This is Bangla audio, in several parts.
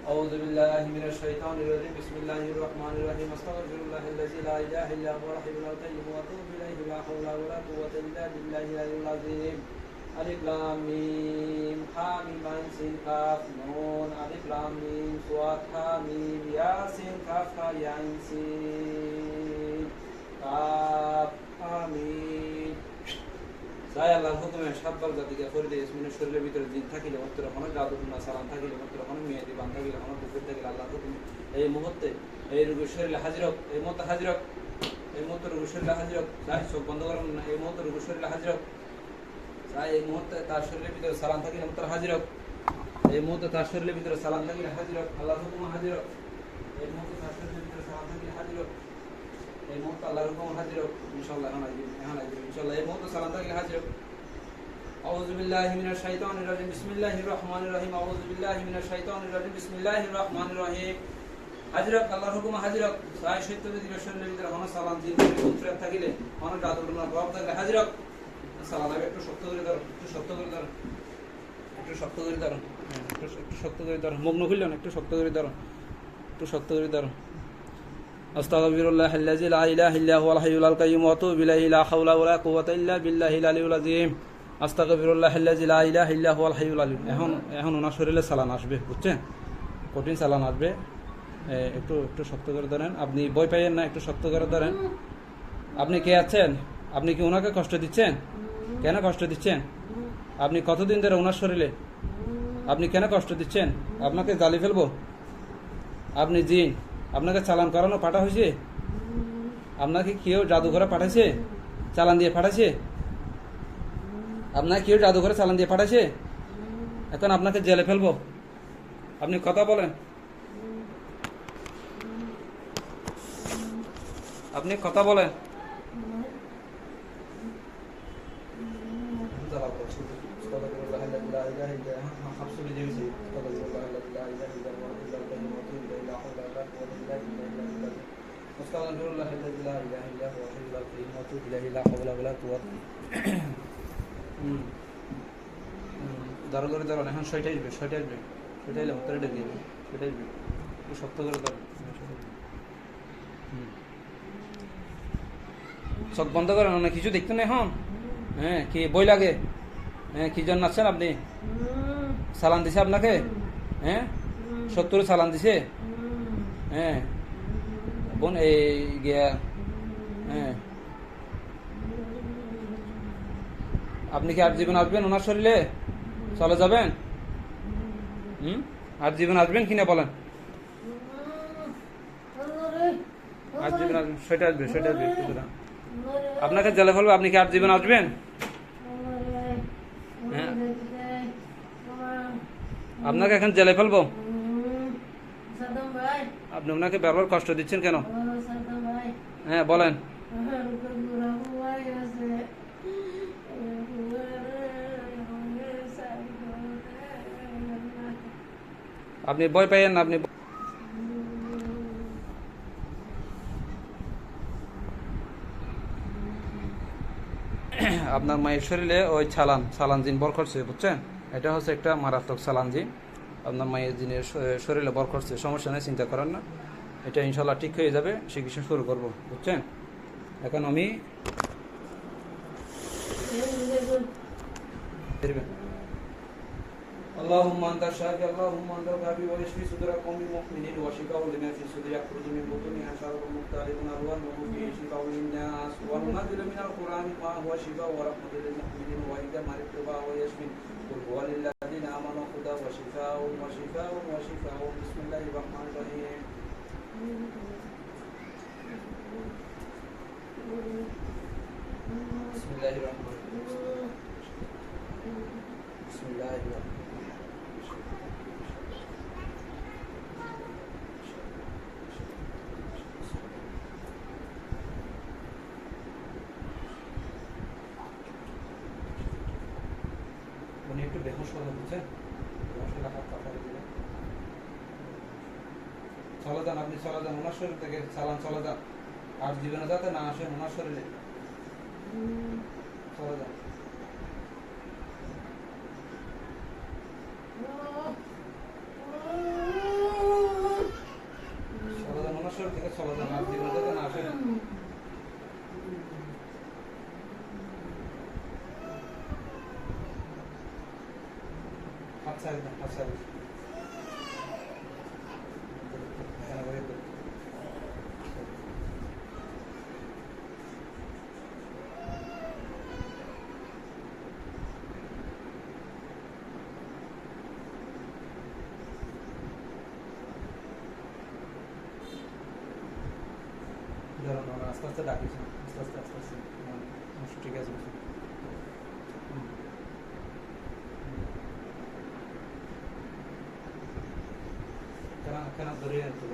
أعوذ بالله من الشيطان الرجيم بسم الله الرحمن الرحيم أستغفر الله الذي لا إله إلا هو الحي القيوم وأتوب إليه لا حول ولا قوة إلا بالله العلي العظيم ألف لام ميم حاميم عين سين كاف نون ألف لام ميم صاد حاميم ياسين كاف يا عين سين كاف حاميم তাই আল্লাহর হুকুমে সাব্বার জাতিকে করে দিয়ে ইসমিনের শরীরের ভিতরে দিন থাকিলে মাত্র কোনো জাদুটনা সালাম থাকিলে মাত্র কোনো মেয়েদি বান থাকিলে কোনো বুকের থাকিলে আল্লাহর হুকুমে এই মুহূর্তে এই রোগীর শরীরে হাজির হোক, এই মুহূর্তে হাজির হোক, এই মুহূর্তে রোগীর শরীরে হাজির হোক, তাই চোখ বন্ধ করেন না, এই মুহূর্তে রোগীর শরীরে হাজির হোক, তাই এই মুহূর্তে তার শরীরের ভিতরে সালাম থাকিলে মাত্র হাজির হোক, এই মুহূর্তে তার শরীরের ভিতরে সালাম থাকিলে হাজির হোক, আল্লাহর হুকুমে হাজির হোক, এই মুহূর্তে তার শরীরের ভিতরে সালাম থাকিলে হাজির হোক, এই মুহূর্তে আল্লাহর হুকুমে হাজির হোক, ইনশাআল্লাহ এখন আসবে ইনশাআল্লাহ এই মুহূর্তে সালাম থাকিলে হাজির হোক। أعوذ بالله من الشيطان الرجيم بسم الله الرحمن الرحيم أعوذ بالله من الشيطان الرجيم بسم الله الرحمن الرحيم হাজরত আল্লাহর হুকুমে হাজরত সাই সত্য দিবস শরীরের ভিতরে হন সালাম দিন মন্ত্র থাকিলে হন জাদুর প্রভাব থাকলে হাজরত সালাম একটু শক্ত করে ধরো, একটু শক্ত করে ধরো, একটু শক্ত করে ধরো, একটু শক্ত করে ধরো, মুখ নখিল না, একটু শক্ত করে ধরো, একটু শক্ত করে ধরো। আস্তাগফিরুল্লাহ আল্লাযী লা ইলাহা ইল্লা হুয়াল হাইয়ুল কাইয়্যুম ওয়া আতুবু ইলাইহি লা হাওলা ওয়া লা কুওয়াতা ইল্লা বিল্লাহিল আলিয়্যিল আযীম। আস্তাগফিরুল্লাহ আল্লাযী লা ইলাহা ইল্লা হুয়াল হাইয়ুল আলিম। এখন ওনার শরীরে চালান আসবে, বুঝছেন? কঠিন চালান আসবে, একটু একটু শক্ত করে ধরেন। আপনি ভয় পাইয়েন না, একটু শক্ত করে ধরেন। আপনি কে আছেন? আপনি কি ওনাকে কষ্ট দিচ্ছেন? কেন কষ্ট দিচ্ছেন? আপনি কতদিন ধরে ওনার শরীরে? আপনি কেন কষ্ট দিচ্ছেন? আপনাকে জ্বালিয়ে ফেলবো? আপনি জিন, আপনাকে চালান করানো পাঠা হয়েছে? আপনাকে কেউ জাদুঘরে পাঠাইছে? চালান দিয়ে পাঠাইছে? আপনাকে কেউ জাদুঘরে চালান দিয়ে পাঠাইছে? এখন আপনাকে জেলে ফেলবো। আপনি কথা বলেন, আপনি কথা বলেন। ধরো করে ধরো, এখন ছয়টা আসবে, ছয়টা আসবে, ছয়টা এলে হতে ডেকে যাবে, ছয়টা আসবে, একটু শক্ত করে ধরো। চোখ বন্ধ করেন, অনেক কিছু দেখতে নেই এখন। হ্যাঁ, কি বই লাগে? হ্যাঁ, কি জন্য আছেন আপনি? চালান দিছে আপনাকে? হ্যাঁ, 70 চালান দিছে? হ্যাঁ বোন, এই গিয়া, হ্যাঁ আপনি কি আর জীবন আসবেন ওনার শরীরে? চলে যাবেন? আর জীবন আসবেন কিনা বলেন? আর জীবন আসবেন, সেটা আসবে, সেটা আসবে। আপনাকে জেলে ফেলবো, আপনি কি আর জীবন আসবেন? হ্যাঁ, আপনাকে এখন জেলে ফেলবো। আপনি ওনাকে ব্যবহার কষ্ট দিচ্ছেন কেন? হ্যাঁ বলেন। আপনি ভয় পাইয়েন না, আপনি আপনার মায়ের শরীরে ওই চালান জিন বর করছে, বুঝছেন? এটা হচ্ছে একটা মারাত্মক চালান জিন আপনার মায়ের জিনের শরীরে বর করছে। সমস্যা নেই, চিন্তা করেন না, এটা ইনশাল্লাহ ঠিক হয়ে যাবে। চিকিৎসা শুরু করবো, বুঝছেন? এখন আমি اللهم انت الشافي اللهم انت الكافي واشفي صدور قوم المؤمنين وشفاء لما في صدور يخرج من بطونها شراب مختلف الوان وفيه شفاء للناس وننزل من القران ما هو شفاء ورحمه للمؤمنين وإذا مرضت فهو يشفي قل هو للذين امنوا هدى وشفاء وشفاء وشفاء. بسم الله الرحمن الرحيم. بسم الله الرحمن الرحيم. بسم الله الرحمن الرحيم. উনি একটু বেহুশ কথা বলছেন, চলে যান, আপনি চলে যান ওনার শরীর থেকে, চালান চলে যান। আর জীবনে যাতে না আসেন ওনার শরীরে, চলে যান। চলা যায় না জীবনে তো না আসে আচ্ছা আচ্ছা আস্তে আস্তে ডাকিস আস্তে আস্তে আস্তে আস্তে ঠিক আছে কেন কেন ধরে আনতো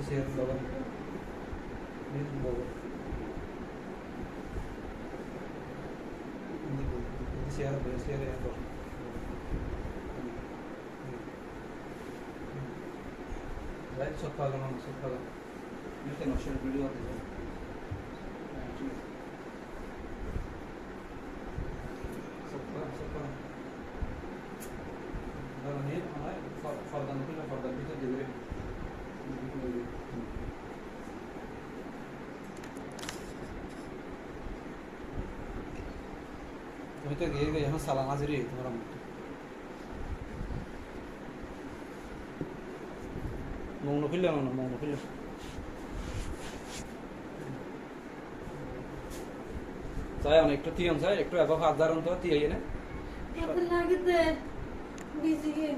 শেয়ার বাবা বাবা শেয়ার শেয়ার রাইট সব পাগল না সব পাগল এটা নশের ভিডিও আছে সব পাগল সব পাগল দাঁড়া নিয়ে আমার ফর্দান ভিতরে দেবে তুমি তো গিয়ে গিয়ে এখন সালাম হাজিরি তোমার মৌন খুললে না মৌন খুললে চাই অনেকটা তিয়ান চাই একটু এবার হাত দাঁড়ান তো তিয়াই না লাগে বিজি গিয়ে